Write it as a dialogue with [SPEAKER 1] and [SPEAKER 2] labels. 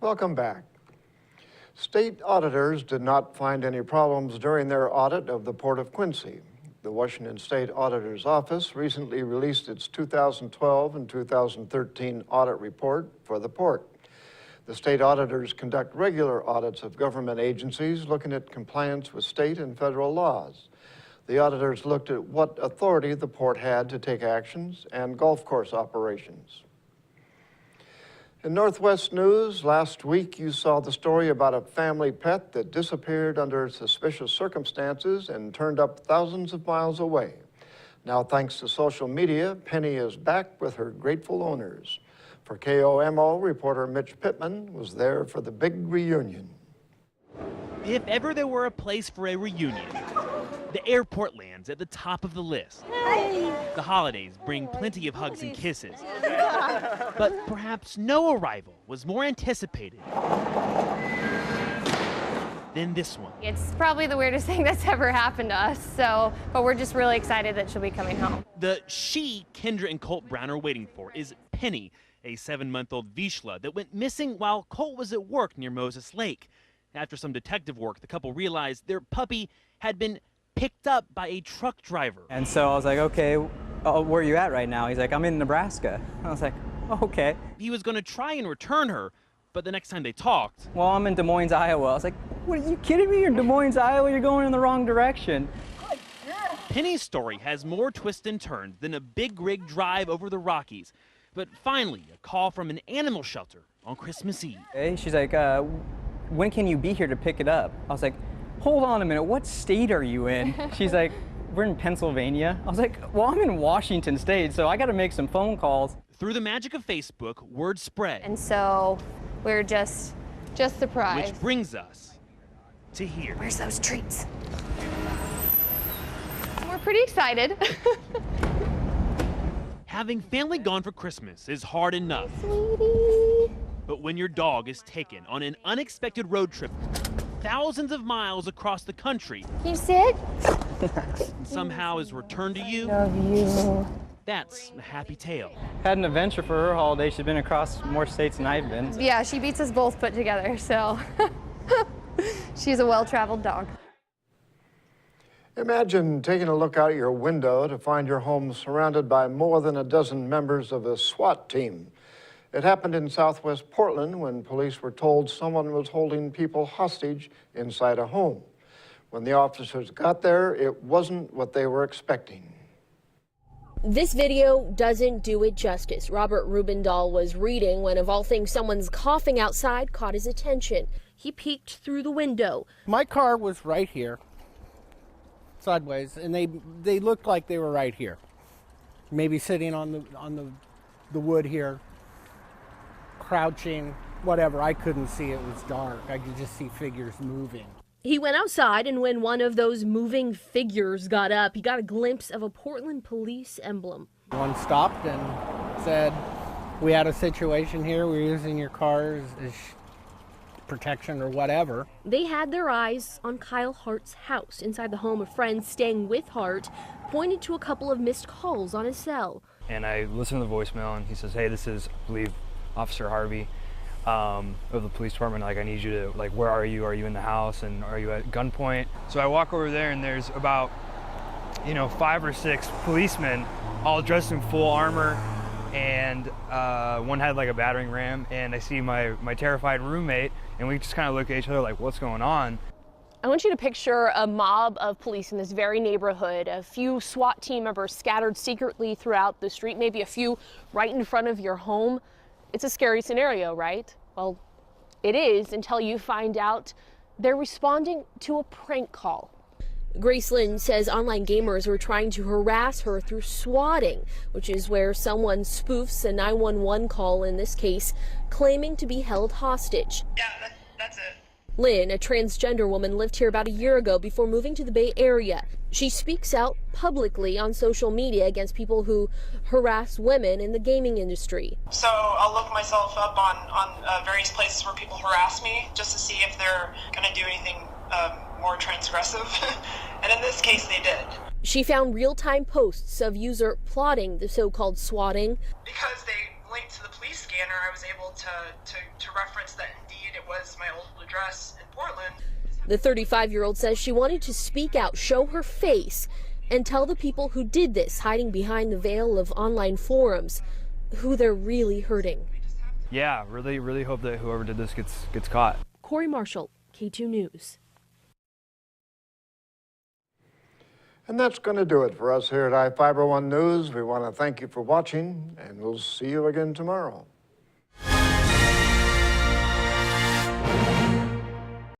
[SPEAKER 1] Welcome back. State auditors did not find any problems during their audit of the Port of Quincy. The Washington State Auditor's Office recently released its 2012 and 2013 audit report for the port. The state auditors conduct regular audits of government agencies looking at compliance with state and federal laws. The auditors looked at what authority the port had to take actions and golf course operations. In Northwest news, last week you saw the story about a family pet that disappeared under suspicious circumstances and turned up thousands of miles away. Now, thanks to social media, Penny is back with her grateful owners. For KOMO, reporter Mitch Pittman was there for the big reunion.
[SPEAKER 2] If ever there were a place for a reunion, the airport lands at the top of the list.
[SPEAKER 3] Hey.
[SPEAKER 2] The holidays bring plenty of hugs and kisses. But perhaps no arrival was more anticipated than this one.
[SPEAKER 3] It's probably the weirdest thing that's ever happened to us, but we're just really excited that she'll be coming home.
[SPEAKER 2] The she Kendra and Colt Brown are waiting for is Penny, a 7-month-old Vizsla that went missing while Colt was at work near Moses Lake. After some detective work, the couple realized their puppy had been picked up by a truck driver.
[SPEAKER 4] And so I was like, okay, where are you at right now? He's like, I'm in Nebraska. I was like, oh, okay.
[SPEAKER 2] He was going to try and return her, but the next time they talked...
[SPEAKER 4] Well, I'm in Des Moines, Iowa. I was like, what, are you kidding me? You're in Des Moines, Iowa? You're going in the wrong direction.
[SPEAKER 2] Penny's story has more twists and turns than a big rig drive over the Rockies. But finally, a call from an animal shelter on Christmas Eve.
[SPEAKER 4] Hey, she's like, when can you be here to pick it up? I was like, hold on a minute, what state are you in? She's like, we're in Pennsylvania. I was like, well, I'm in Washington State, so I got to make some phone calls.
[SPEAKER 2] Through the magic of Facebook, word spread.
[SPEAKER 3] And so we're just surprised.
[SPEAKER 2] Which brings us to here.
[SPEAKER 3] Where's those treats? We're pretty excited.
[SPEAKER 2] Having family gone for Christmas is hard enough.
[SPEAKER 3] Sweetie.
[SPEAKER 2] But when your dog is taken on an unexpected road trip thousands of miles across the country.
[SPEAKER 3] Can you sit?
[SPEAKER 2] And somehow is returned to you.
[SPEAKER 3] Love you.
[SPEAKER 2] That's a happy tale.
[SPEAKER 4] Had an adventure for her holiday. She's been across more states than I've been.
[SPEAKER 3] Yeah, she beats us both put together, so she's a well-traveled dog.
[SPEAKER 1] Imagine taking a look out your window to find your home surrounded by more than a dozen members of a SWAT team. It happened in southwest Portland when police were told someone was holding people hostage inside a home. When the officers got there, it wasn't what they were expecting.
[SPEAKER 5] This video doesn't do it justice. Robert Rubendahl was reading when, of all things, someone's coughing outside caught his attention. He peeked through the window.
[SPEAKER 6] My car was right here, sideways, and they looked like they were right here. Maybe sitting on the wood here, crouching, whatever. I couldn't see. It was dark. I could just see figures moving.
[SPEAKER 5] He went outside, and when one of those moving figures got up, he got a glimpse of a Portland police emblem.
[SPEAKER 6] One stopped and said, we had a situation here. We're using your cars as protection or whatever.
[SPEAKER 5] They had their eyes on Kyle Hart's house. Inside the home, a friend staying with Hart pointed to a couple of missed calls on his cell.
[SPEAKER 7] And I listened to the voicemail, and he says, hey, this is, I believe, Officer Harvey of the police department. Like, I need you to, like, where are you? Are you in the house? And are you at gunpoint? So I walk over there, and there's about, 5 or 6 policemen all dressed in full armor, and one had like a battering ram, and I see my terrified roommate, and we just kind of look at each other like, what's going on?
[SPEAKER 5] I want you to picture a mob of police in this very neighborhood, a few SWAT team members scattered secretly throughout the street, maybe a few right in front of your home. It's a scary scenario, right? Well, it is until you find out they're responding to a prank call. Grace Lynn says online gamers were trying to harass her through swatting, which is where someone spoofs a 911 call, in this case, claiming to be held hostage.
[SPEAKER 8] Yeah, that's it.
[SPEAKER 5] Lynn, a transgender woman, lived here about a year ago before moving to the Bay Area. She speaks out publicly on social media against people who harass women in the gaming industry.
[SPEAKER 8] So I'll look myself up on various places where people harass me just to see if they're going to do anything more transgressive. And in this case, they did.
[SPEAKER 5] She found real-time posts of user plotting the so-called swatting.
[SPEAKER 8] Because they linked to the police scanner, I was able to reference that indeed it was my old address in Portland.
[SPEAKER 5] The 35-year-old says she wanted to speak out, show her face, and tell the people who did this, hiding behind the veil of online forums, who they're really hurting.
[SPEAKER 7] Yeah, really hope that whoever did this gets caught.
[SPEAKER 5] Corey Marshall, K2 News.
[SPEAKER 1] And that's going to do it for us here at iFIBER 1 News. We want to thank you for watching, and we'll see you again tomorrow.